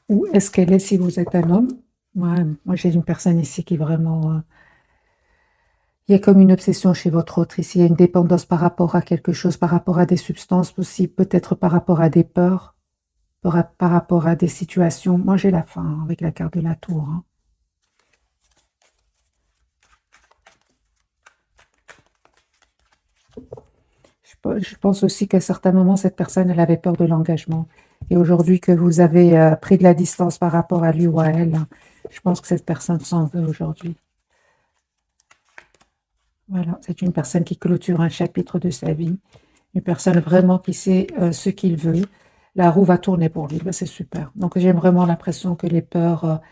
Où est-ce qu'elle est si vous êtes un homme? Ouais, moi, j'ai une personne ici qui vraiment... il y a comme une obsession chez votre autre ici. Il y a une dépendance par rapport à quelque chose, par rapport à des substances aussi, peut-être par rapport à des peurs, par rapport à des situations. Moi, j'ai la fin avec la carte de la tour, hein. Je pense aussi qu'à certains moments, cette personne, elle avait peur de l'engagement. Et aujourd'hui, que vous avez pris de la distance par rapport à lui ou à elle, hein, je pense que cette personne s'en veut aujourd'hui. Voilà, c'est une personne qui clôture un chapitre de sa vie, une personne vraiment qui sait ce qu'il veut. La roue va tourner pour lui, ben, c'est super. Donc j'ai vraiment l'impression que les peurs,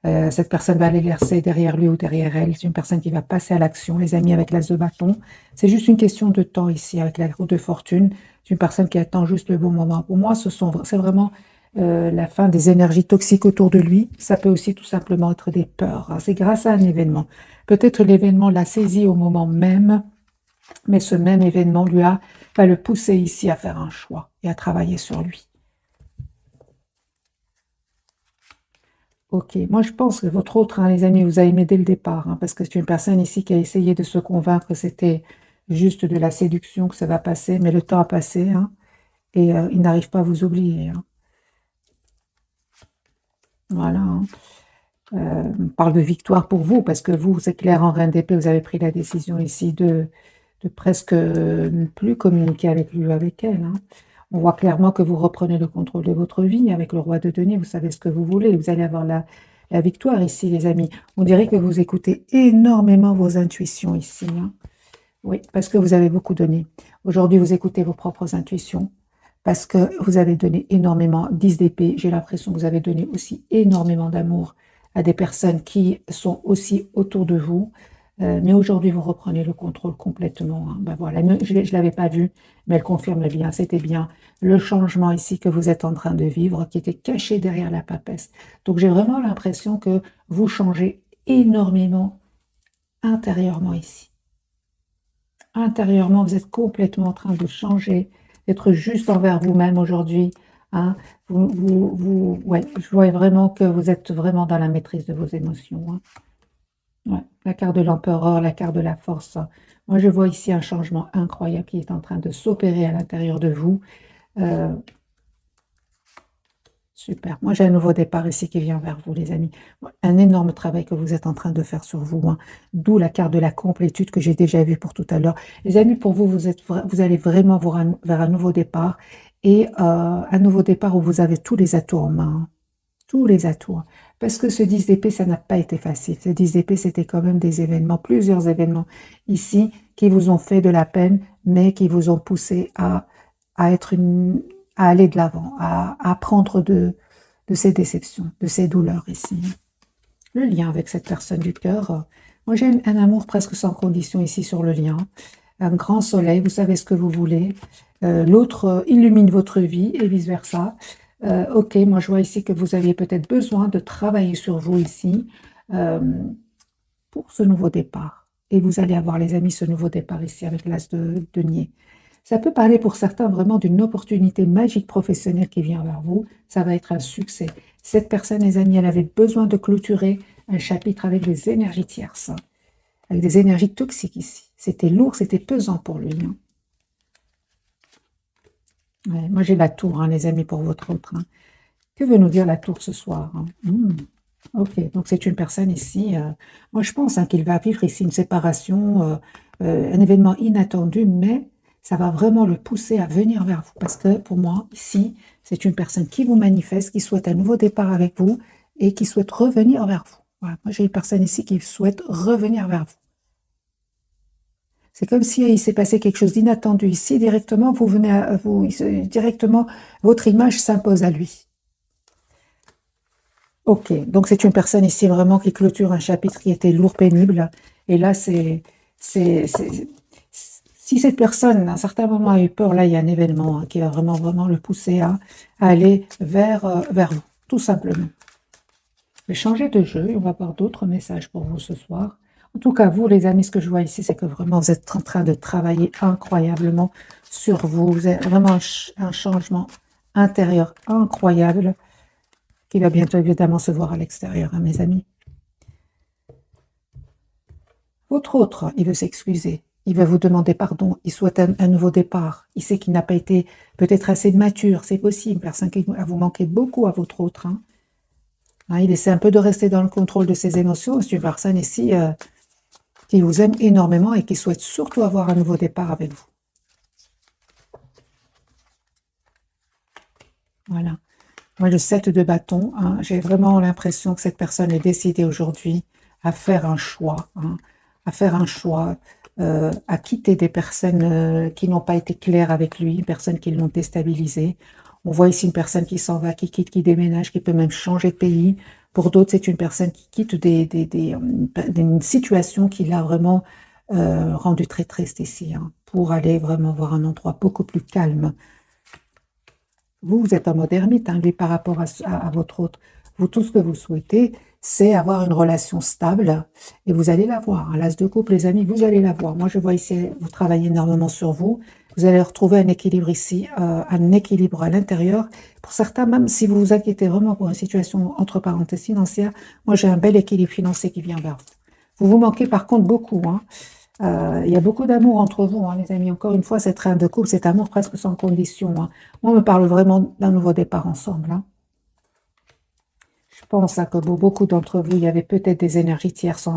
cette personne va les laisser derrière lui ou derrière elle. C'est une personne qui va passer à l'action, les amis, avec l'as de bâton. C'est juste une question de temps ici avec la roue de fortune. C'est une personne qui attend juste le bon moment. Pour moi, c'est vraiment la fin des énergies toxiques autour de lui. Ça peut aussi tout simplement être des peurs, hein. C'est grâce à un événement. Peut-être l'événement l'a saisi au moment même, mais ce même événement va le pousser ici à faire un choix et à travailler sur lui. Ok, moi je pense que votre autre, hein, les amis, vous a aimé dès le départ, hein, parce que c'est une personne ici qui a essayé de se convaincre que c'était juste de la séduction, que ça va passer, mais le temps a passé, hein, et il n'arrive pas à vous oublier, hein. Voilà, hein. On parle de victoire pour vous, parce que vous, c'est clair, en reine d'épée, vous avez pris la décision ici de presque ne plus communiquer avec lui ou avec elle, hein. On voit clairement que vous reprenez le contrôle de votre vie avec le roi de denier, vous savez ce que vous voulez, vous allez avoir la victoire ici, les amis. On dirait que vous écoutez énormément vos intuitions ici, hein. Oui, parce que vous avez beaucoup donné. Aujourd'hui, vous écoutez vos propres intuitions, parce que vous avez donné énormément, 10 d'épée, j'ai l'impression que vous avez donné aussi énormément d'amour à des personnes qui sont aussi autour de vous. Mais aujourd'hui, vous reprenez le contrôle complètement, hein. Ben voilà, je ne l'avais pas vu, mais elle confirme bien, c'était bien le changement ici que vous êtes en train de vivre, qui était caché derrière la papesse. Donc j'ai vraiment l'impression que vous changez énormément intérieurement ici. Intérieurement, vous êtes complètement en train de changer, d'être juste envers vous-même aujourd'hui, hein. Ouais, je vois vraiment que vous êtes vraiment dans la maîtrise de vos émotions, hein. Ouais, la carte de l'empereur, la carte de la force. Moi, je vois ici un changement incroyable qui est en train de s'opérer à l'intérieur de vous. Euh, Super. Moi, j'ai un nouveau départ ici qui vient vers vous, les amis. Un énorme travail que vous êtes en train de faire sur vous, hein. D'où la carte de la complétude que j'ai déjà vue pour tout à l'heure. Les amis, pour vous, vous allez vraiment vers un nouveau départ. Et un nouveau départ où vous avez tous les atouts en main, hein. Tous les atouts, hein. Parce que ce 10 d'épée, ça n'a pas été facile. Ce 10 d'épée, c'était quand même des événements, plusieurs événements ici qui vous ont fait de la peine, mais qui vous ont poussé à être à aller de l'avant, à apprendre de ces déceptions, de ces douleurs ici. Le lien avec cette personne du cœur. Moi, j'ai un amour presque sans condition ici sur le lien. Un grand soleil, vous savez ce que vous voulez. L'autre illumine votre vie et vice-versa. Ok, moi je vois ici que vous aviez peut-être besoin de travailler sur vous ici euh, pour ce nouveau départ. Et vous allez avoir, les amis, ce nouveau départ ici avec l'as de denier. Ça peut parler pour certains vraiment d'une opportunité magique professionnelle qui vient vers vous. Ça va être un succès. Cette personne, les amis, elle avait besoin de clôturer un chapitre avec des énergies tierces, hein, avec des énergies toxiques ici. C'était lourd, c'était pesant pour lui, hein. Ouais, moi, j'ai la tour, hein, les amis, pour votre autre, hein. Que veut nous dire la tour ce soir, hein? Ok, donc c'est une personne ici. Moi, je pense, hein, qu'il va vivre ici une séparation, un événement inattendu, mais ça va vraiment le pousser à venir vers vous. Parce que pour moi, ici, c'est une personne qui vous manifeste, qui souhaite un nouveau départ avec vous et qui souhaite revenir vers vous. Voilà. Moi, j'ai une personne ici qui souhaite revenir vers vous. C'est comme si il s'est passé quelque chose d'inattendu ici, directement, vous venez à vous, directement, votre image s'impose à lui. Ok, donc c'est une personne ici vraiment qui clôture un chapitre qui était lourd, pénible. Et là, si cette personne, à un certain moment, a eu peur, là, il y a un événement, hein, qui va vraiment, vraiment le pousser à aller vers vous, tout simplement. Je vais changer de jeu et on va voir d'autres messages pour vous ce soir. En tout cas, vous, les amis, ce que je vois ici, c'est que vraiment, vous êtes en train de travailler incroyablement sur vous. Vous avez vraiment un changement intérieur incroyable. qui va bientôt évidemment se voir à l'extérieur, hein, mes amis. Votre autre, il veut s'excuser, il va vous demander pardon, il souhaite un nouveau départ, il sait qu'il n'a pas été peut-être assez mature, c'est possible, personne qui vous manquez beaucoup à votre autre. Hein. Hein, il essaie un peu de rester dans le contrôle de ses émotions, c'est une personne ici qui vous aime énormément et qui souhaite surtout avoir un nouveau départ avec vous. Voilà. Moi, le 7 de bâton, hein, j'ai vraiment l'impression que cette personne est décidée aujourd'hui à faire un choix, hein, à faire un choix, à quitter des personnes qui n'ont pas été claires avec lui, des personnes qui l'ont déstabilisé. On voit ici une personne qui s'en va, qui quitte, qui déménage, qui peut même changer de pays. Pour d'autres, c'est une personne qui quitte une situation qui l'a vraiment rendu très triste ici, hein, pour aller vraiment voir un endroit beaucoup plus calme. Vous êtes en mode ermite, hein, lui, par rapport à votre autre. Vous, tout ce que vous souhaitez, c'est avoir une relation stable et vous allez l'avoir. L'as de coupe, les amis, vous allez l'avoir. Moi, je vois ici, vous travaillez énormément sur vous. Vous allez retrouver un équilibre ici, un équilibre à l'intérieur. Pour certains, même si vous vous inquiétez vraiment pour une situation, entre parenthèses, financière, moi, j'ai un bel équilibre financier qui vient vers vous. Vous manquez par contre beaucoup, hein. Il y a beaucoup d'amour entre vous, hein, les amis. Encore une fois, cette reine de coupe, cet amour presque sans condition. Hein. Moi, on me parle vraiment d'un nouveau départ ensemble. Hein. Je pense que pour beaucoup d'entre vous, il y avait peut-être des énergies tierces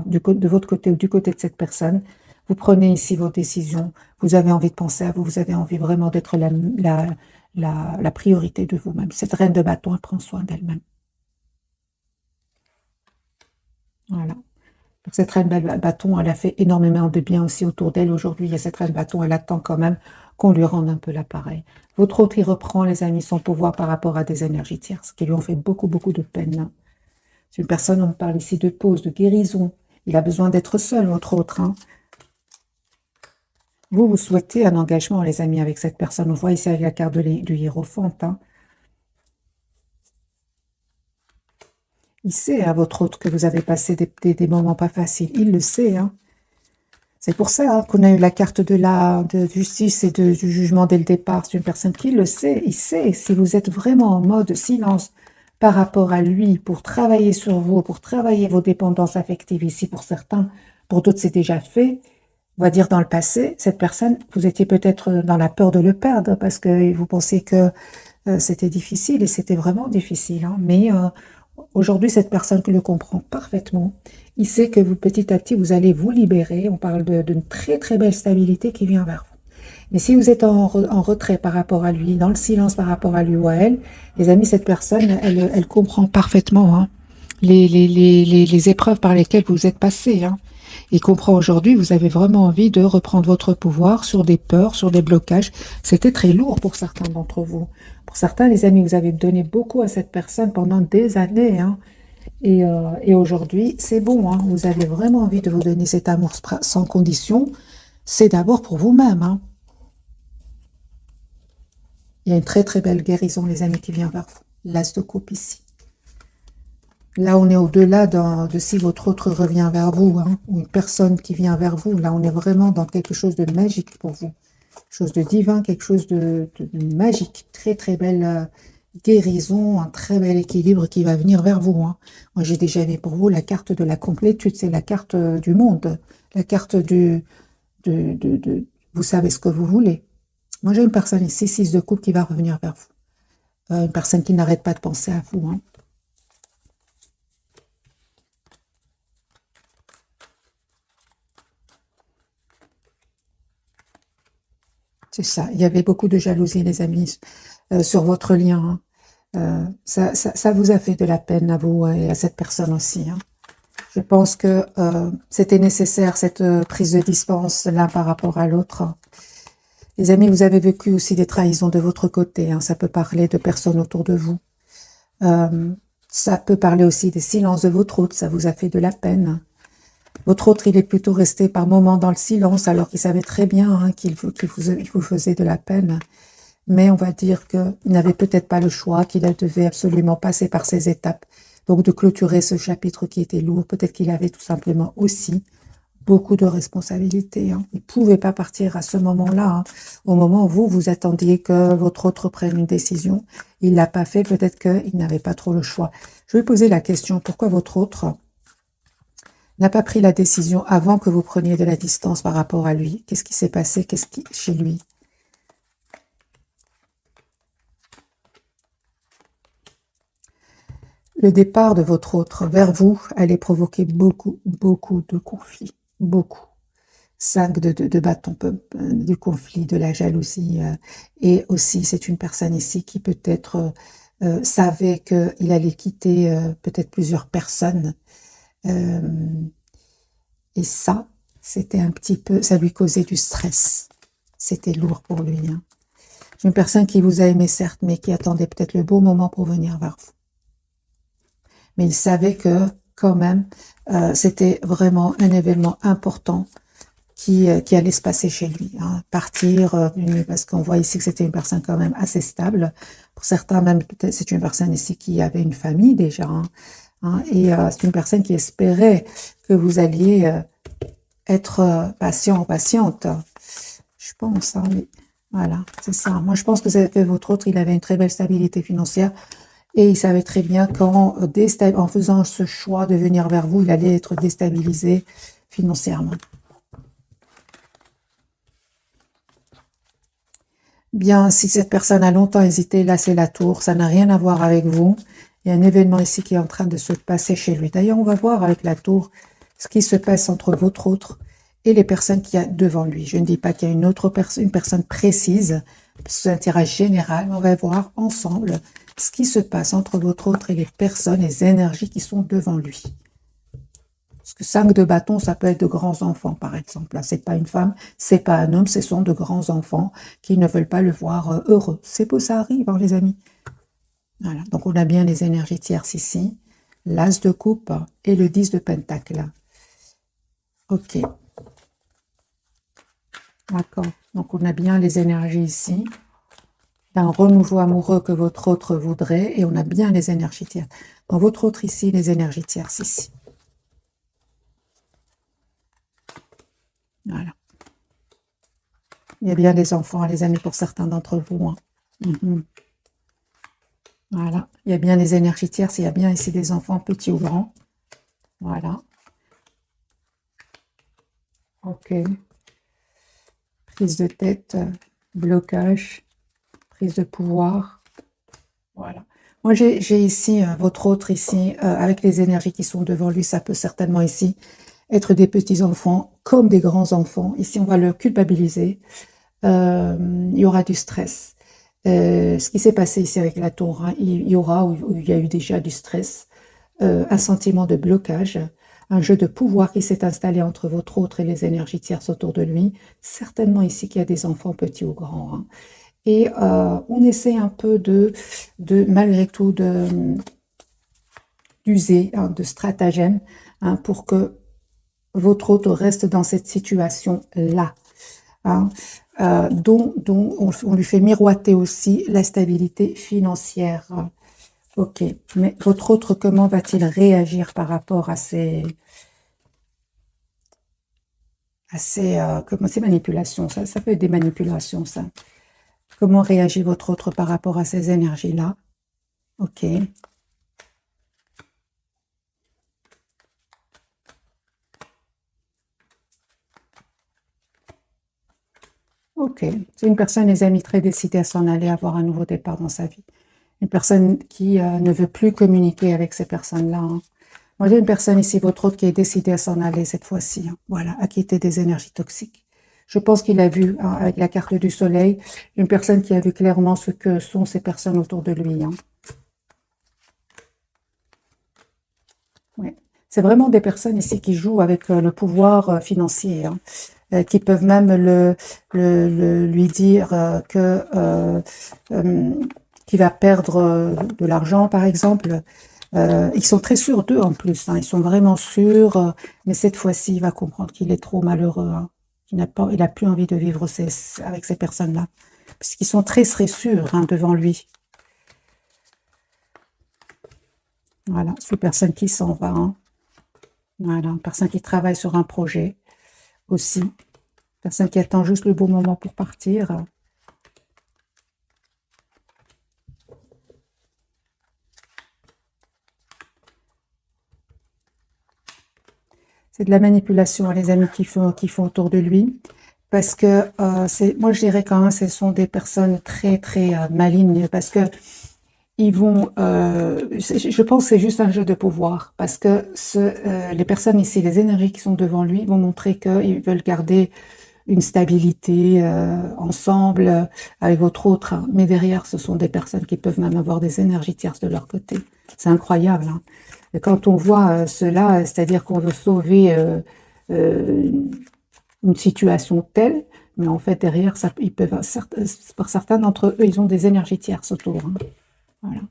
de votre côté ou du côté de cette personne. Vous prenez ici vos décisions. Vous avez envie de penser à vous. Vous avez envie vraiment d'être la priorité de vous-même. Cette reine de bâton, elle prend soin d'elle-même. Voilà. Cette reine bâton, elle a fait énormément de bien aussi autour d'elle. Aujourd'hui, il y a cette reine bâton, elle attend quand même qu'on lui rende un peu l'appareil. Votre autre, il reprend, les amis, son pouvoir par rapport à des énergies tierces qui lui ont fait beaucoup, beaucoup de peine. C'est une personne, on parle ici de pause, de guérison. Il a besoin d'être seul, votre autre. Hein. Vous souhaitez un engagement, les amis, avec cette personne. On voit ici avec la carte du hiérophante. Hein. Il sait, à votre autre, que vous avez passé des moments pas faciles. Il le sait. Hein. C'est pour ça hein, qu'on a eu la carte de justice et du jugement dès le départ. C'est une personne qui le sait. Il sait si vous êtes vraiment en mode silence par rapport à lui pour travailler sur vous, pour travailler vos dépendances affectives ici pour certains. Pour d'autres, c'est déjà fait. On va dire dans le passé, cette personne, vous étiez peut-être dans la peur de le perdre parce que vous pensiez que c'était difficile et c'était vraiment difficile. Hein, mais aujourd'hui, cette personne le comprend parfaitement. Il sait que vous, petit à petit, vous allez vous libérer. On parle d'une très, très belle stabilité qui vient vers vous. Mais si vous êtes en retrait par rapport à lui, dans le silence par rapport à lui ou à elle, les amis, cette personne, elle comprend parfaitement hein, les épreuves par lesquelles vous êtes passé. Hein. Il comprend aujourd'hui, vous avez vraiment envie de reprendre votre pouvoir sur des peurs, sur des blocages. C'était très lourd pour certains d'entre vous. Pour certains, les amis, vous avez donné beaucoup à cette personne pendant des années. Hein. Et aujourd'hui, c'est bon. Hein. Vous avez vraiment envie de vous donner cet amour sans condition. C'est d'abord pour vous-même. Hein. Il y a une très très belle guérison, les amis, qui vient vers vous. L'as de coupe ici. Là, on est au-delà de si votre autre revient vers vous, hein, ou une personne qui vient vers vous. Là, on est vraiment dans quelque chose de magique pour vous. Quelque chose de divin, quelque chose de magique. Très, très belle guérison, un très bel équilibre qui va venir vers vous. Hein. Moi, j'ai déjà vu pour vous la carte de la complétude. C'est la carte du monde. La carte vous savez ce que vous voulez. Moi, j'ai une personne ici, 6 de coupe, qui va revenir vers vous. Une personne qui n'arrête pas de penser à vous. Hein. C'est ça. Il y avait beaucoup de jalousie, les amis, sur votre lien. Hein. Ça vous a fait de la peine à vous et à cette personne aussi. Hein. Je pense que c'était nécessaire, cette prise de distance l'un par rapport à l'autre. Les amis, vous avez vécu aussi des trahisons de votre côté. Hein. Ça peut parler de personnes autour de vous. Ça peut parler aussi des silences de votre autre. Ça vous a fait de la peine. Votre autre, il est plutôt resté par moments dans le silence, alors qu'il savait très bien hein, qu'il vous faisait de la peine. Mais on va dire qu'il n'avait peut-être pas le choix, qu'il devait absolument passer par ces étapes. Donc de clôturer ce chapitre qui était lourd, peut-être qu'il avait tout simplement aussi beaucoup de responsabilités, hein. Il ne pouvait pas partir à ce moment-là, hein. Au moment où vous attendiez que votre autre prenne une décision. Il ne l'a pas fait, peut-être qu'il n'avait pas trop le choix. Je vais poser la question, pourquoi votre autre n'a pas pris la décision avant que vous preniez de la distance par rapport à lui? Qu'est-ce qui s'est passé? Qu'est-ce qui chez lui? Le départ de votre autre vers vous allait provoquer beaucoup, beaucoup de conflits. Beaucoup. 5 de bâton, du conflit, de la jalousie. Et aussi, c'est une personne ici qui peut-être savait qu'il allait quitter peut-être plusieurs personnes. Euh, et ça, c'était un petit peu, ça lui causait du stress. C'était lourd pour lui, hein. C'est une personne qui vous a aimé, certes, mais qui attendait peut-être le beau moment pour venir vers vous. Mais il savait que, quand même, c'était vraiment un événement important qui allait se passer chez lui, hein. Partir, parce qu'on voit ici que c'était une personne quand même assez stable. Pour certains, même, peut-être, c'est une personne ici qui avait une famille déjà, hein, et c'est une personne qui espérait que vous alliez être patient, patiente. Je pense, hein, oui. Voilà, c'est ça. Moi, je pense que votre autre, il avait une très belle stabilité financière et il savait très bien en faisant ce choix de venir vers vous, il allait être déstabilisé financièrement. Bien, si cette personne a longtemps hésité, là c'est la tour, ça n'a rien à voir avec vous. Il y a un événement ici qui est en train de se passer chez lui. D'ailleurs, on va voir avec la tour ce qui se passe entre votre autre et les personnes qu'il y a devant lui. Je ne dis pas qu'il y a une personne précise, c'est un tirage général, mais on va voir ensemble ce qui se passe entre votre autre et les personnes, les énergies qui sont devant lui. Parce que 5 de bâton, ça peut être de grands enfants, par exemple. Là, c'est pas une femme, c'est pas un homme, ce sont de grands enfants qui ne veulent pas le voir heureux. C'est beau, ça arrive, hein, les amis. Voilà. Donc, on a bien les énergies tierces ici. L'as de coupe et le 10 de pentacle. Ok. D'accord. Donc, on a bien les énergies ici d'un renouveau amoureux que votre autre voudrait et on a bien les énergies tierces. Dans votre autre ici, les énergies tierces ici. Voilà. Il y a bien des enfants, les amis, pour certains d'entre vous, hein. Voilà. Il y a bien les énergies tierces, il y a bien ici des enfants, petits ou grands. Voilà. Ok. Prise de tête, blocage, prise de pouvoir. Voilà. Moi, j'ai ici, votre autre ici, avec les énergies qui sont devant lui, ça peut certainement ici être des petits-enfants comme des grands-enfants. Ici, on va le culpabiliser. Il y aura du stress. Ce qui s'est passé ici avec la tour, hein, il y aura, ou il y a eu déjà du stress, un sentiment de blocage, un jeu de pouvoir qui s'est installé entre votre autre et les énergies tierces autour de lui. Certainement ici qu'il y a des enfants petits ou grands, hein. Et on essaie un peu malgré tout, d'user, hein, de stratagèmes, hein, pour que votre autre reste dans cette situation-là, hein, dont on lui fait miroiter aussi la stabilité financière. Ok, mais votre autre, comment va-t-il réagir par rapport à ces comment, ces manipulations? Ça peut être des manipulations, ça. Comment réagit votre autre par rapport à ces énergies-là? Ok. Ok. C'est une personne, les amis, très décidée à s'en aller, à avoir un nouveau départ dans sa vie. Une personne qui ne veut plus communiquer avec ces personnes-là, hein. Moi, j'ai une personne ici, votre autre, qui est décidée à s'en aller cette fois-ci, hein. Voilà, à quitter des énergies toxiques. Je pense qu'il a vu, hein, avec la carte du soleil, une personne qui a vu clairement ce que sont ces personnes autour de lui, hein. Ouais. C'est vraiment des personnes ici qui jouent avec le pouvoir financier, hein, qui peuvent même lui dire qu'il va perdre de l'argent, par exemple. Ils sont très sûrs d'eux en plus, hein, ils sont vraiment sûrs, mais cette fois-ci, il va comprendre qu'il est trop malheureux, hein, il n'a plus envie de vivre avec ces personnes-là, puisqu'ils sont très sûrs, hein, devant lui. Voilà, c'est une personne qui s'en va, hein. Voilà, une personne qui travaille sur un projet. aussi. Personne qui attend juste le bon moment pour partir. C'est de la manipulation, les amis qui font autour de lui. Parce que moi je dirais quand même ce sont des personnes très très malignes parce que ils vont, je pense que c'est juste un jeu de pouvoir parce que les personnes ici, les énergies qui sont devant lui vont montrer qu'ils veulent garder une stabilité ensemble avec votre autre, hein. Mais derrière, ce sont des personnes qui peuvent même avoir des énergies tierces de leur côté. C'est incroyable, hein. Et quand on voit cela, c'est-à-dire qu'on veut sauver euh, une situation telle, mais en fait derrière, ça, ils peuvent, pour certains d'entre eux, ils ont des énergies tierces autour, hein. Voilà,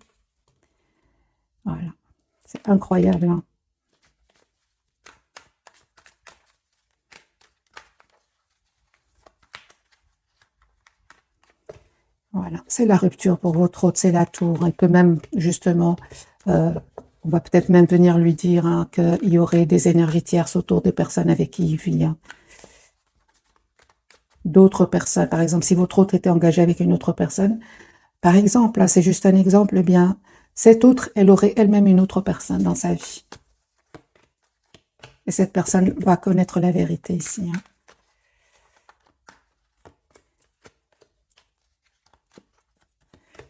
voilà, c'est incroyable, hein. Voilà, c'est la rupture pour votre autre, c'est la tour. Elle peut même, justement, on va peut-être même venir lui dire hein, qu'il y aurait des énergies tierces autour des personnes avec qui il vit, hein. D'autres personnes, par exemple, si votre autre était engagé avec une autre personne, par exemple, là, c'est juste un exemple, eh bien, cette autre, elle aurait elle-même une autre personne dans sa vie. Et cette personne va connaître la vérité ici, hein.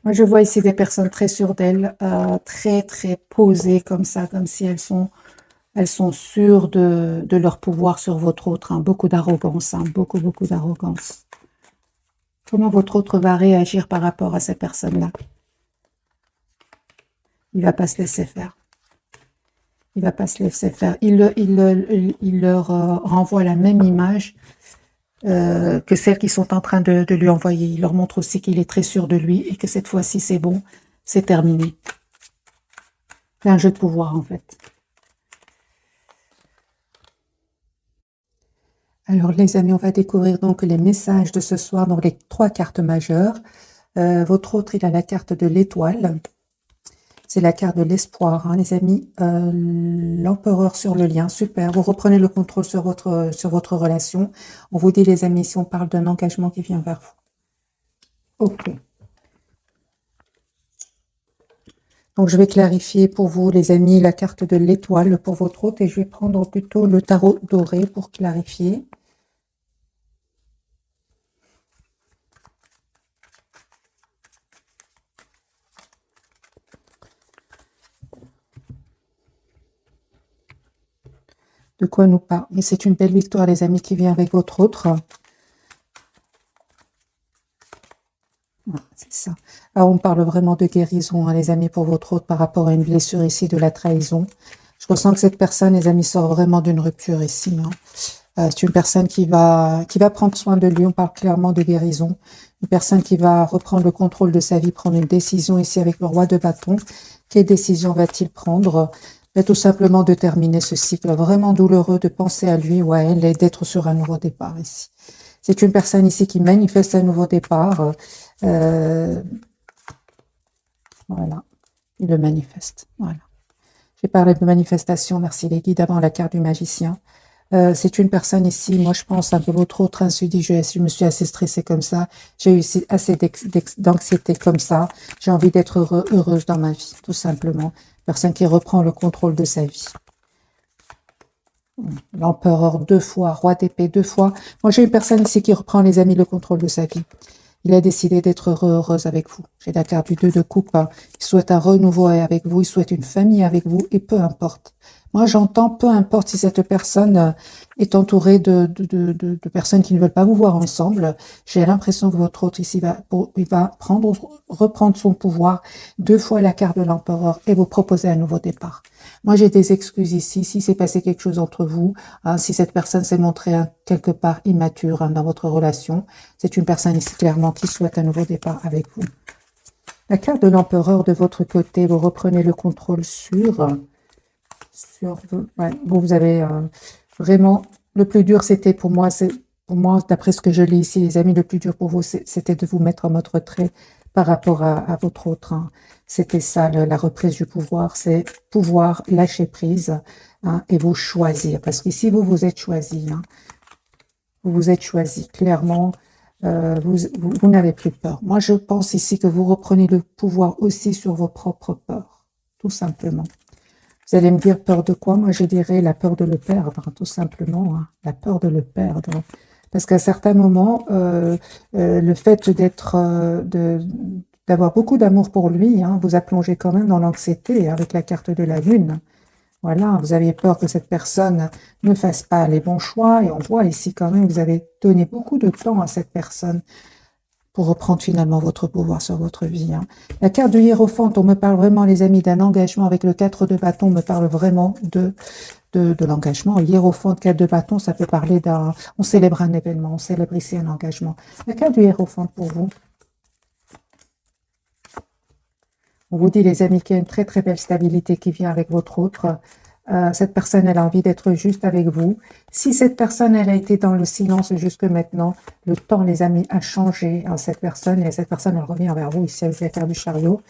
Moi, je vois ici des personnes très sûres d'elles, très, très posées comme ça, comme si elles sont sûres de leur pouvoir sur votre autre, hein. Beaucoup d'arrogance, hein, beaucoup, beaucoup d'arrogance. Comment votre autre va réagir par rapport à ces personnes-là? Il va pas se laisser faire. Il va pas se laisser faire. Il leur renvoie la même image que celles qui sont en train de lui envoyer. Il leur montre aussi qu'il est très sûr de lui et que cette fois-ci, c'est bon, c'est terminé. C'est un jeu de pouvoir, en fait. Alors, les amis, on va découvrir donc les messages de ce soir dans les 3 cartes majeures. Votre autre, il a la carte de l'étoile. C'est la carte de l'espoir, hein, les amis. L'empereur sur le lien, super. Vous reprenez le contrôle sur votre relation. On vous dit, les amis, si on parle d'un engagement qui vient vers vous. Ok. Donc, je vais clarifier pour vous, les amis, la carte de l'étoile pour votre hôte et je vais prendre plutôt le tarot doré pour clarifier. De quoi nous parle? Mais c'est une belle victoire, les amis, qui vient avec votre autre. C'est ça. Alors, on parle vraiment de guérison, hein, les amis, pour votre autre par rapport à une blessure ici, de la trahison. Je ressens que cette personne, les amis, sort vraiment d'une rupture ici, hein. C'est une personne qui va prendre soin de lui. On parle clairement de guérison. Une personne qui va reprendre le contrôle de sa vie, prendre une décision ici avec le roi de bâton. Quelle décision va-t-il prendre? Tout simplement de terminer ce cycle vraiment douloureux, de penser à lui ou à elle et d'être sur un nouveau départ ici. C'est une personne ici qui manifeste un nouveau départ. Voilà, il le manifeste. Voilà. J'ai parlé de manifestation, merci les guides, avant la carte du magicien. C'est une personne ici, moi je pense un peu votre autre, se dit, je me suis assez stressée comme ça, j'ai eu assez d'anxiété comme ça, j'ai envie d'être heureuse dans ma vie, tout simplement. Personne qui reprend le contrôle de sa vie. L'empereur 2 fois, roi d'épée 2 fois. Moi j'ai une personne ici qui reprend, les amis, le contrôle de sa vie. Il a décidé d'être heureuse avec vous. J'ai la carte du 2 de coupe. Hein. Il souhaite un renouveau avec vous, il souhaite une famille avec vous, et peu importe. Moi, j'entends, peu importe si cette personne est entourée de personnes qui ne veulent pas vous voir ensemble. J'ai l'impression que votre autre ici il va reprendre son pouvoir 2 fois la carte de l'empereur et vous proposer un nouveau départ. Moi, j'ai des excuses ici. Si s'est passé quelque chose entre vous, hein, si cette personne s'est montrée quelque part immature hein, dans votre relation, c'est une personne ici clairement qui souhaite un nouveau départ avec vous. La carte de l'empereur de votre côté, vous reprenez le contrôle sur ouais, vous avez vraiment, le plus dur c'était pour moi, d'après ce que je lis ici, les amis, le plus dur pour vous, c'était de vous mettre en mode retrait par rapport à votre autre, hein. C'était ça, la reprise du pouvoir, c'est pouvoir lâcher prise hein, et vous choisir. Parce qu'ici, vous êtes choisi. Hein. vous vous êtes choisi, clairement, vous n'avez plus peur. Moi, je pense ici que vous reprenez le pouvoir aussi sur vos propres peurs, tout simplement. Vous allez me dire peur de quoi? Moi, je dirais la peur de le perdre, tout simplement, hein, la peur de le perdre. Parce qu'à certains moments, le fait d'avoir beaucoup d'amour pour lui, hein, vous a plongé quand même dans l'anxiété avec la carte de la lune. Voilà, vous aviez peur que cette personne ne fasse pas les bons choix, et on voit ici quand même, vous avez donné beaucoup de temps à cette personne pour reprendre finalement votre pouvoir sur votre vie. Hein. La carte du Hiérophante, on me parle vraiment, les amis, d'un engagement avec le 4 de bâton, on me parle vraiment de l'engagement. Hiérophante, 4 de bâton, ça peut parler d'un... On célèbre un événement, on célèbre ici un engagement. La carte du Hiérophante pour vous. On vous dit, les amis, qu'il y a une très très belle stabilité qui vient avec votre autre. Cette personne, elle a envie d'être juste avec vous. Si cette personne, elle a été dans le silence jusque maintenant, le temps, les amis, a changé à cette personne. Et cette personne, elle revient vers vous ici avec la carte du chariot.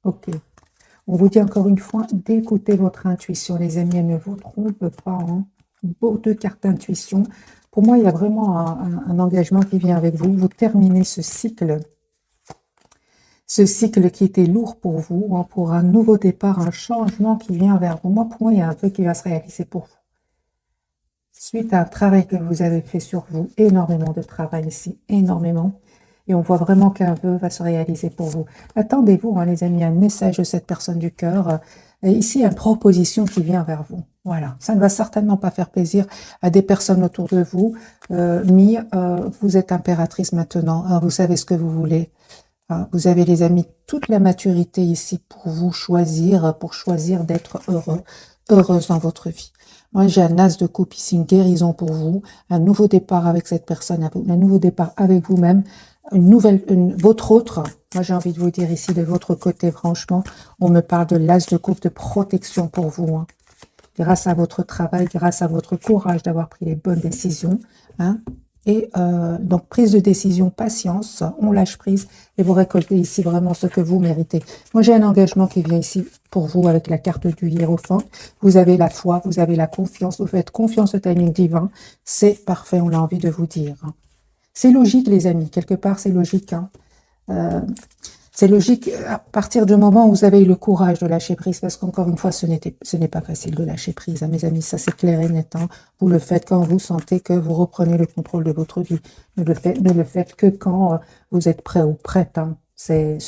Ok. On vous dit encore une fois d'écouter votre intuition, les amis. Elle ne vous trompe pas. Hein. Beau deux cartes d'intuition. Pour moi, il y a vraiment un engagement qui vient avec vous. Vous terminez ce cycle qui était lourd pour vous, hein, pour un nouveau départ, un changement qui vient vers vous. Moi, pour moi, il y a un peu qui va se réaliser pour vous. Suite à un travail que vous avez fait sur vous, énormément de travail ici, énormément. Et on voit vraiment qu'un vœu va se réaliser pour vous. Attendez-vous, hein, les amis, un message de cette personne du cœur. Et ici, une proposition qui vient vers vous. Voilà, ça ne va certainement pas faire plaisir à des personnes autour de vous, mais vous êtes impératrice maintenant, hein, vous savez ce que vous voulez. Hein, vous avez, les amis, toute la maturité ici pour vous choisir, d'être heureux, heureuse dans votre vie. Moi, j'ai un as de coupe ici, une guérison pour vous, un nouveau départ avec cette personne, un nouveau départ avec vous-même, votre autre. Moi, j'ai envie de vous dire ici, de votre côté, franchement, on me parle de l'as de coupe de protection pour vous. Hein. Grâce à votre travail, grâce à votre courage d'avoir pris les bonnes décisions. Hein. Et donc, prise de décision, patience, on lâche prise et vous récoltez ici vraiment ce que vous méritez. Moi, j'ai un engagement qui vient ici pour vous avec la carte du Hiérophante. Vous avez la foi, vous avez la confiance, vous faites confiance au timing divin. C'est parfait, on a envie de vous dire. C'est logique, les amis, quelque part, c'est logique. Hein. C'est logique à partir du moment où vous avez eu le courage de lâcher prise, parce qu'encore une fois, ce n'est pas facile de lâcher prise, hein, mes amis, ça c'est clair et net. Hein. Vous le faites quand vous sentez que vous reprenez le contrôle de votre vie. Ne le faites que quand vous êtes prêt ou prête. Hein. C'est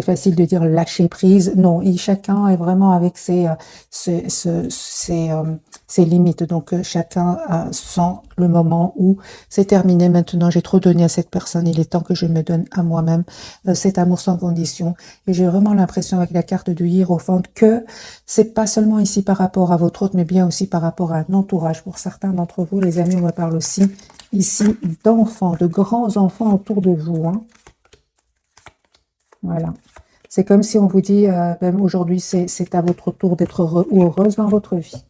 facile de dire lâcher prise. Non, chacun est vraiment avec ses limites. Donc, chacun sent le moment où c'est terminé. Maintenant, j'ai trop donné à cette personne. Il est temps que je me donne à moi-même cet amour sans condition. Et j'ai vraiment l'impression avec la carte du Hiérophante que c'est pas seulement ici par rapport à votre autre, mais bien aussi par rapport à un entourage. Pour certains d'entre vous, les amis, on me parle aussi ici d'enfants, de grands enfants autour de vous. Hein. Voilà. C'est comme si on vous dit, ben aujourd'hui, c'est à votre tour d'être heureux ou heureuse dans votre vie.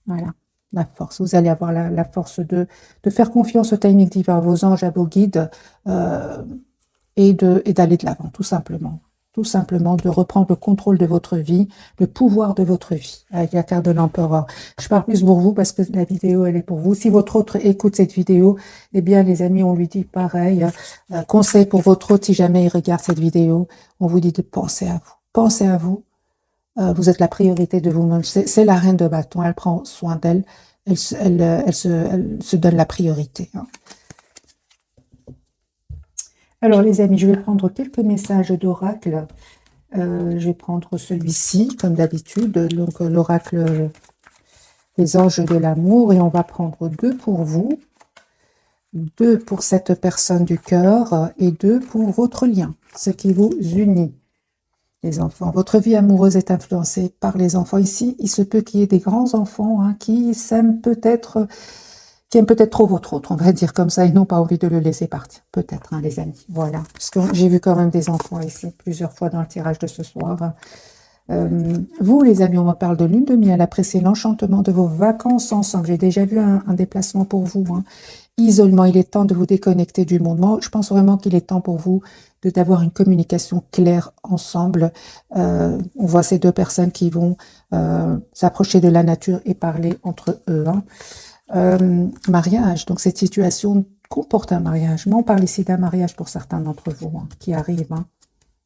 Voilà, la force. Vous allez avoir la force de faire confiance au timing divin, à vos anges, à vos guides, et d'aller de l'avant, tout simplement. Tout simplement, de reprendre le contrôle de votre vie, le pouvoir de votre vie, avec la carte de l'empereur. Je parle plus pour vous parce que la vidéo, elle est pour vous. Si votre autre écoute cette vidéo, eh bien, les amis, on lui dit pareil. Conseil pour votre autre, si jamais il regarde cette vidéo, on vous dit de penser à vous. Pensez à vous. Vous êtes la priorité de vous-même. C'est la reine de bâton. Elle prend soin d'elle. Elle se donne la priorité. Hein. Alors, les amis, je vais prendre quelques messages d'oracle. Je vais prendre celui-ci, comme d'habitude, donc l'oracle des anges de l'amour, et on va prendre 2 pour vous, 2 pour cette personne du cœur, et 2 pour votre lien, ce qui vous unit, les enfants. Votre vie amoureuse est influencée par les enfants. Ici, il se peut qu'il y ait des grands enfants hein, qui aiment peut-être trop votre autre, on va dire comme ça, ils n'ont pas envie de le laisser partir. Peut-être, hein, les amis. Voilà. Parce que j'ai vu quand même des enfants ici, plusieurs fois dans le tirage de ce soir. Vous, les amis, on me parle de lune de miel. Après, c'est l'enchantement de vos vacances ensemble. J'ai déjà vu un déplacement pour vous, hein. Isolement, il est temps de vous déconnecter du monde. Moi, je pense vraiment qu'il est temps pour vous d'avoir une communication claire ensemble. On voit ces deux personnes qui vont s'approcher de la nature et parler entre eux, hein. Mariage, donc cette situation comporte un mariage. Moi, on parle ici d'un mariage pour certains d'entre vous, hein, qui arrive, hein.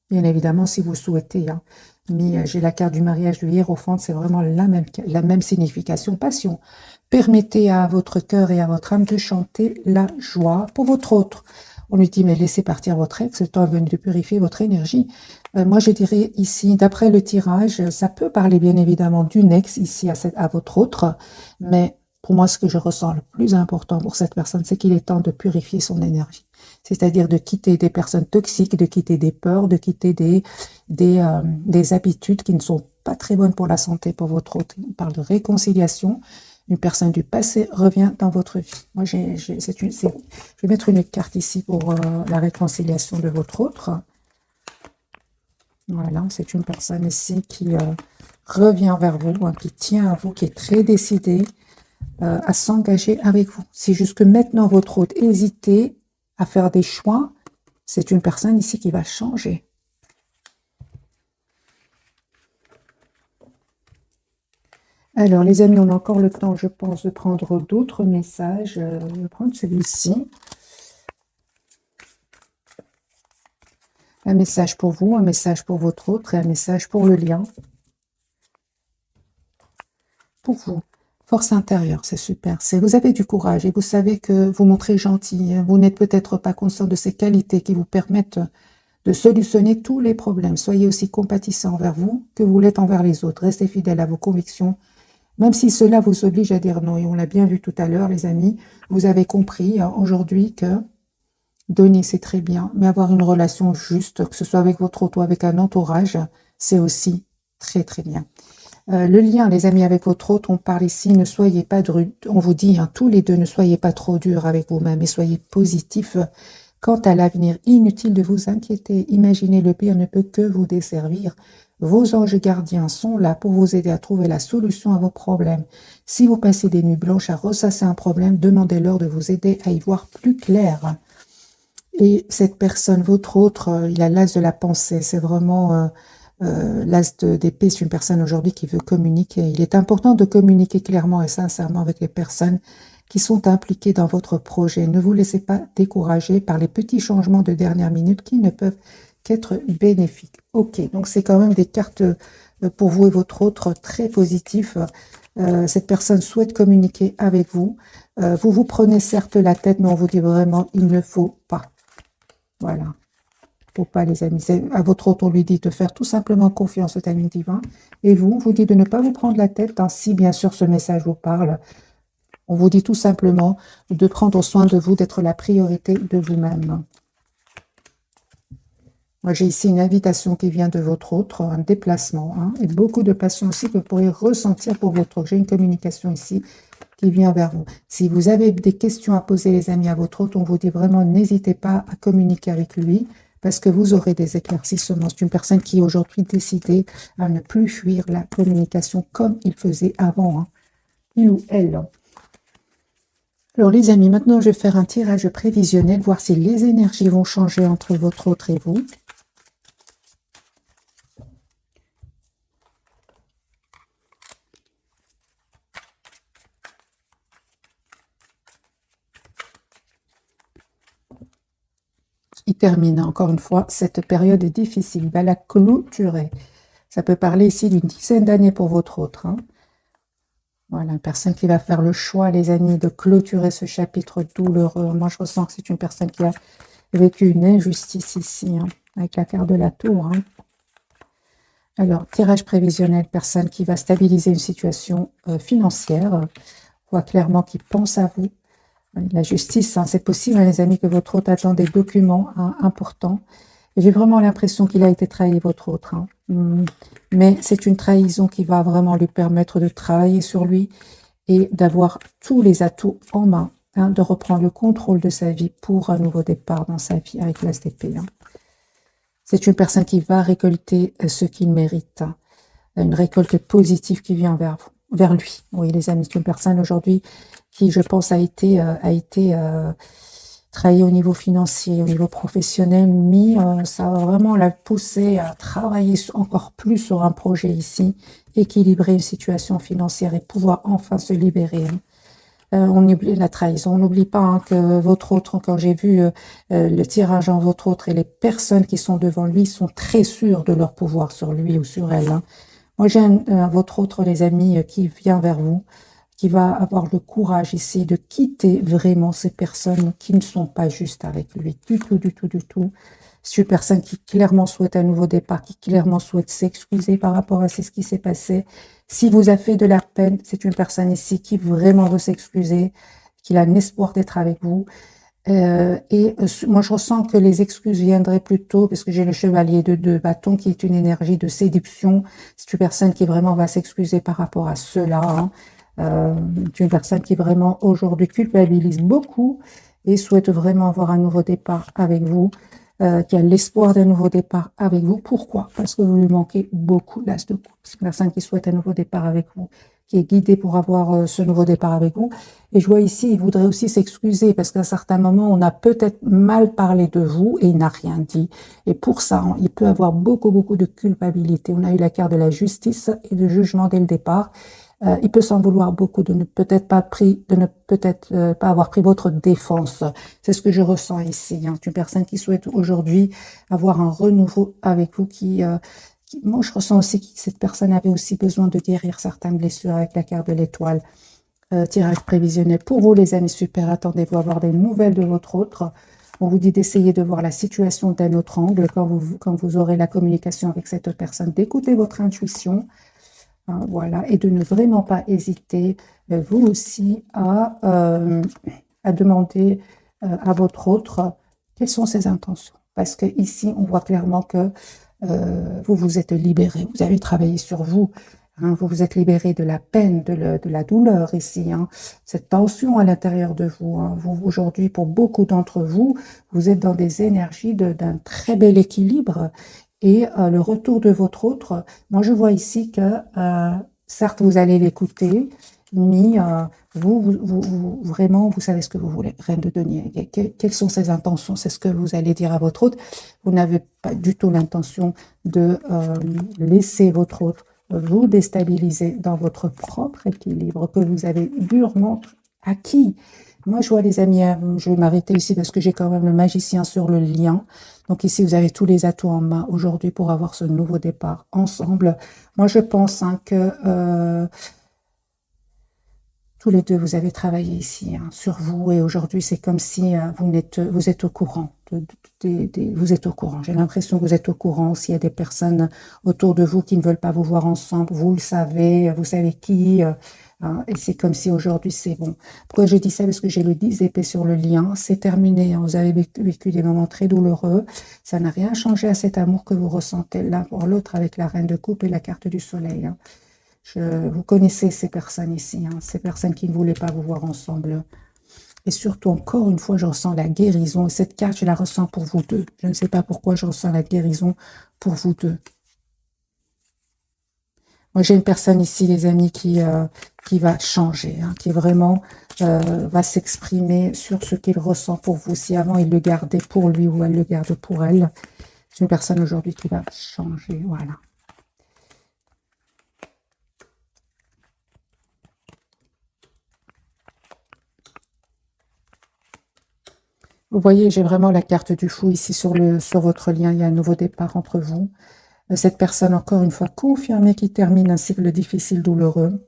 Bien évidemment, si vous souhaitez, hein. Mais j'ai la carte du mariage du Hiérophante, c'est vraiment la même signification, passion. Permettez à votre cœur et à votre âme de chanter la joie pour votre autre. On lui dit, mais laissez partir votre ex, le temps est venu de purifier votre énergie. Moi, je dirais ici, d'après le tirage, ça peut parler bien évidemment d'une ex ici à votre autre, mais pour moi, ce que je ressens le plus important pour cette personne, c'est qu'il est temps de purifier son énergie. C'est-à-dire de quitter des personnes toxiques, de quitter des peurs, de quitter des habitudes qui ne sont pas très bonnes pour la santé, pour votre autre. On parle de réconciliation. Une personne du passé revient dans votre vie. Moi, je vais mettre une carte ici pour la réconciliation de votre autre. Voilà, c'est une personne ici qui revient vers vous, hein, qui tient à vous, qui est très décidée à s'engager avec vous. Si jusque maintenant votre autre hésitait à faire des choix, c'est une personne ici qui va changer. Alors, les amis, on a encore le temps, je pense, de prendre d'autres messages. Je vais prendre celui-ci. Un message pour vous, un message pour votre autre et un message pour le lien. Pour vous. Force intérieure, c'est super. Vous avez du courage et vous savez que vous montrez gentil. Vous n'êtes peut-être pas conscient de ces qualités qui vous permettent de solutionner tous les problèmes. Soyez aussi compatissant envers vous que vous l'êtes envers les autres. Restez fidèle à vos convictions, même si cela vous oblige à dire non. Et on l'a bien vu tout à l'heure, les amis. Vous avez compris aujourd'hui que donner, c'est très bien, mais avoir une relation juste, que ce soit avec votre autre ou avec un entourage, c'est aussi très, très bien. Le lien, les amis, avec votre autre, on parle ici, ne soyez pas on vous dit, hein, tous les deux, ne soyez pas trop durs avec vous-même et soyez positifs quant à l'avenir. Inutile de vous inquiéter, imaginez le pire ne peut que vous desservir. Vos anges gardiens sont là pour vous aider à trouver la solution à vos problèmes. Si vous passez des nuits blanches à ressasser un problème, demandez-leur de vous aider à y voir plus clair. Et cette personne, votre autre, il a l'as de la pensée, c'est vraiment... l'as d'épée, c'est une personne aujourd'hui qui veut communiquer. Il est important de communiquer clairement et sincèrement avec les personnes qui sont impliquées dans votre projet. Ne vous laissez pas décourager par les petits changements de dernière minute qui ne peuvent qu'être bénéfiques. Ok, donc c'est quand même des cartes pour vous et votre autre très positifs. Cette personne souhaite communiquer avec vous. Vous vous prenez certes la tête, mais on vous dit vraiment, il ne faut pas. Voilà. Faut pas, les amis. À votre autre, on lui dit de faire tout simplement confiance au timing divin. Et vous dit de ne pas vous prendre la tête, hein, si bien sûr ce message vous parle. On vous dit tout simplement de prendre soin de vous, d'être la priorité de vous-même. Moi, j'ai ici une invitation qui vient de votre autre, un déplacement, hein, et beaucoup de passion aussi que vous pourrez ressentir pour votre autre. J'ai une communication ici qui vient vers vous. Si vous avez des questions à poser, les amis, à votre autre, on vous dit vraiment, n'hésitez pas à communiquer avec lui, parce que vous aurez des éclaircissements. C'est une personne qui est aujourd'hui décidée à ne plus fuir la communication comme il faisait avant, hein, il ou elle. Alors les amis, maintenant je vais faire un tirage prévisionnel, voir si les énergies vont changer entre votre autre et vous. Il termine encore une fois cette période difficile. Il va la clôturer. Ça peut parler ici d'une dizaine d'années pour votre autre, hein. Voilà, une personne qui va faire le choix, les amis, de clôturer ce chapitre douloureux. Moi, je ressens que c'est une personne qui a vécu une injustice ici, hein, avec la carte de la tour, hein. Alors, tirage prévisionnel, personne qui va stabiliser une situation financière. On voit clairement qu'il pense à vous. La justice, hein, c'est possible, hein, les amis, que votre autre attend des documents, hein, importants. Et j'ai vraiment l'impression qu'il a été trahi, votre autre, hein. Mais c'est une trahison qui va vraiment lui permettre de travailler sur lui et d'avoir tous les atouts en main, hein, de reprendre le contrôle de sa vie pour un nouveau départ dans sa vie avec l'As d'épée, hein. C'est une personne qui va récolter ce qu'il mérite, hein. une récolte positive qui vient vers vous, vers lui. Oui, les amis, c'est une personne aujourd'hui qui, je pense, a été trahi au niveau financier, au niveau professionnel, mais ça va vraiment la pousser à travailler encore plus sur un projet ici, équilibrer une situation financière et pouvoir enfin se libérer, hein. On oublie la trahison, on n'oublie pas, hein, que votre autre, quand j'ai vu le tirage en votre autre et les personnes qui sont devant lui sont très sûres de leur pouvoir sur lui ou sur elle, hein. Moi, j'ai votre autre, les amis, qui vient vers vous, qui va avoir le courage ici de quitter vraiment ces personnes qui ne sont pas justes avec lui, du tout, du tout, du tout. C'est une personne qui clairement souhaite un nouveau départ, qui clairement souhaite s'excuser par rapport à ce qui s'est passé. Si vous a fait de la peine, c'est une personne ici qui vraiment veut s'excuser, qui a l'espoir d'être avec vous. Moi, je ressens que les excuses viendraient plutôt, parce que j'ai le chevalier de bâton qui est une énergie de séduction. C'est une personne qui vraiment va s'excuser par rapport à cela, hein. C'est une personne qui vraiment aujourd'hui culpabilise beaucoup et souhaite vraiment avoir un nouveau départ avec vous, qui a l'espoir d'un nouveau départ avec vous. Pourquoi? Parce que vous lui manquez beaucoup, l'as de coupe. C'est une personne qui souhaite un nouveau départ avec vous, qui est guidée pour avoir ce nouveau départ avec vous. Et je vois ici, il voudrait aussi s'excuser parce qu'à un certain moment, on a peut-être mal parlé de vous et il n'a rien dit. Et pour ça, il peut avoir beaucoup, beaucoup de culpabilité. On a eu la carte de la justice et de jugement dès le départ. Il peut s'en vouloir beaucoup de ne peut-être pas pas avoir pris votre défense. C'est ce que je ressens ici, hein. C'est une personne qui souhaite aujourd'hui avoir un renouveau avec vous, moi je ressens aussi que cette personne avait aussi besoin de guérir certaines blessures avec la carte de l'étoile. Tirage prévisionnel pour vous, les amis super. Attendez-vous à avoir des nouvelles de votre autre. On vous dit d'essayer de voir la situation d'un autre angle quand vous aurez la communication avec cette autre personne, d'écouter votre intuition, hein, voilà, et de ne vraiment pas hésiter, vous aussi, à demander à votre autre quelles sont ses intentions. Parce que ici, on voit clairement que vous vous êtes libéré, vous avez travaillé sur vous, hein, vous vous êtes libéré de la peine, de la douleur ici, hein, cette tension à l'intérieur de vous, hein. Vous aujourd'hui, pour beaucoup d'entre vous, vous êtes dans des énergies d'un très bel équilibre et le retour de votre autre, moi je vois ici que certes vous allez l'écouter, mais vraiment vous savez ce que vous voulez. Reine de denier, quelles sont ses intentions, c'est ce que vous allez dire à votre autre. Vous n'avez pas du tout l'intention de laisser votre autre vous déstabiliser dans votre propre équilibre que vous avez durement acquis. Moi, je vois les amis, je vais m'arrêter ici parce que j'ai quand même le magicien sur le lien. Donc ici, vous avez tous les atouts en main aujourd'hui pour avoir ce nouveau départ ensemble. Moi, je pense, hein, que tous les deux, vous avez travaillé ici, hein, sur vous, et aujourd'hui, c'est comme si vous êtes au courant. Vous êtes au courant. J'ai l'impression que vous êtes au courant. S'il y a des personnes autour de vous qui ne veulent pas vous voir ensemble, vous savez qui. Hein, et c'est comme si aujourd'hui, c'est bon. Pourquoi je dis ça? Parce que j'ai le 10 épées sur le lien. C'est terminé, hein. Vous avez vécu des moments très douloureux. Ça n'a rien changé à cet amour que vous ressentez l'un pour l'autre avec la reine de coupe et la carte du soleil, hein. Vous connaissez ces personnes ici, hein, ces personnes qui ne voulaient pas vous voir ensemble. Et surtout, encore une fois, je ressens la guérison. Et cette carte, je la ressens pour vous deux. Je ne sais pas pourquoi je ressens la guérison pour vous deux. Moi, j'ai une personne ici, les amis, qui va changer, hein, qui vraiment va s'exprimer sur ce qu'il ressent pour vous. Si avant, il le gardait pour lui ou elle le garde pour elle, c'est une personne aujourd'hui qui va changer. Voilà. Vous voyez, j'ai vraiment la carte du fou ici sur votre lien. Il y a un nouveau départ entre vous. Cette personne, encore une fois, confirmée, qui termine un cycle difficile, douloureux.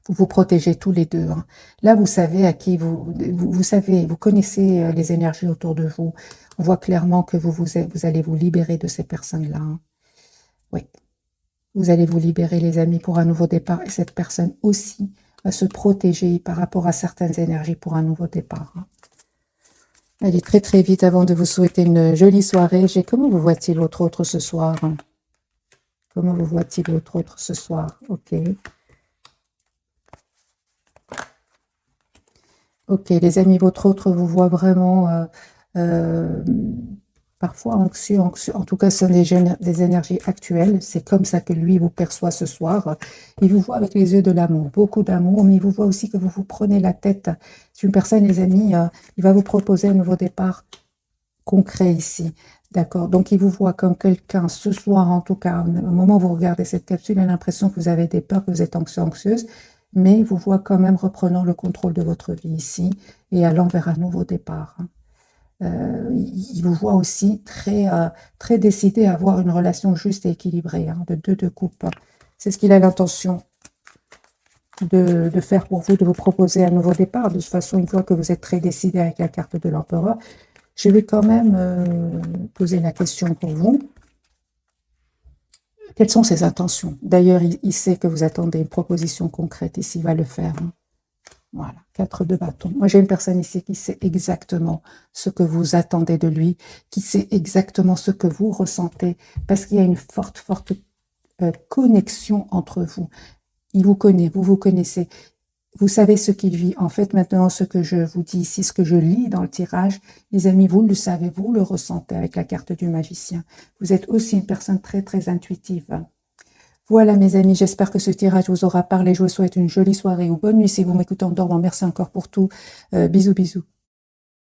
Vous vous protégez tous les deux, hein. Là, vous savez à qui vous savez, vous connaissez les énergies autour de vous. On voit clairement que vous allez vous libérer de ces personnes-là, hein. Oui, vous allez vous libérer, les amis, pour un nouveau départ. Et cette personne aussi va se protéger par rapport à certaines énergies pour un nouveau départ, hein. Allez, très très vite, avant de vous souhaiter une jolie soirée. Comment vous voit-il votre autre ce soir? Comment vous voit-il votre autre ce soir? Ok. Ok, les amis, votre autre vous voit vraiment parfois anxieux, anxieux. En tout cas, ce sont des énergies actuelles. C'est comme ça que lui vous perçoit ce soir. Il vous voit avec les yeux de l'amour, beaucoup d'amour, mais il vous voit aussi que vous vous prenez la tête. C'est une personne, les amis, il va vous proposer un nouveau départ concret ici. D'accord? Donc, il vous voit comme quelqu'un, ce soir en tout cas, au moment où vous regardez cette capsule, il a l'impression que vous avez des peurs, que vous êtes anxieux, anxieuse, mais il vous voit quand même reprenant le contrôle de votre vie ici et allant vers un nouveau départ. Il vous voit aussi très décidé à avoir une relation juste et équilibrée, de deux coupes. C'est ce qu'il a l'intention de faire pour vous, de vous proposer un nouveau départ. De toute façon, une fois que vous êtes très décidé avec la carte de l'empereur, je vais quand même poser la question pour vous. Quelles sont ses intentions? D'ailleurs, il sait que vous attendez une proposition concrète ici, il va le faire. Voilà, 4 de bâton. Moi, j'ai une personne ici qui sait exactement ce que vous attendez de lui, qui sait exactement ce que vous ressentez, parce qu'il y a une forte connexion entre vous. Il vous connaît, vous vous connaissez. Vous savez ce qu'il vit. En fait, maintenant, ce que je vous dis ici, ce que je lis dans le tirage, les amis, vous le savez, vous le ressentez avec la carte du magicien. Vous êtes aussi une personne très intuitive. Voilà mes amis, j'espère que ce tirage vous aura parlé. Je vous souhaite une jolie soirée ou bonne nuit si vous m'écoutez en dormant. Merci encore pour tout. Bisous, bisous.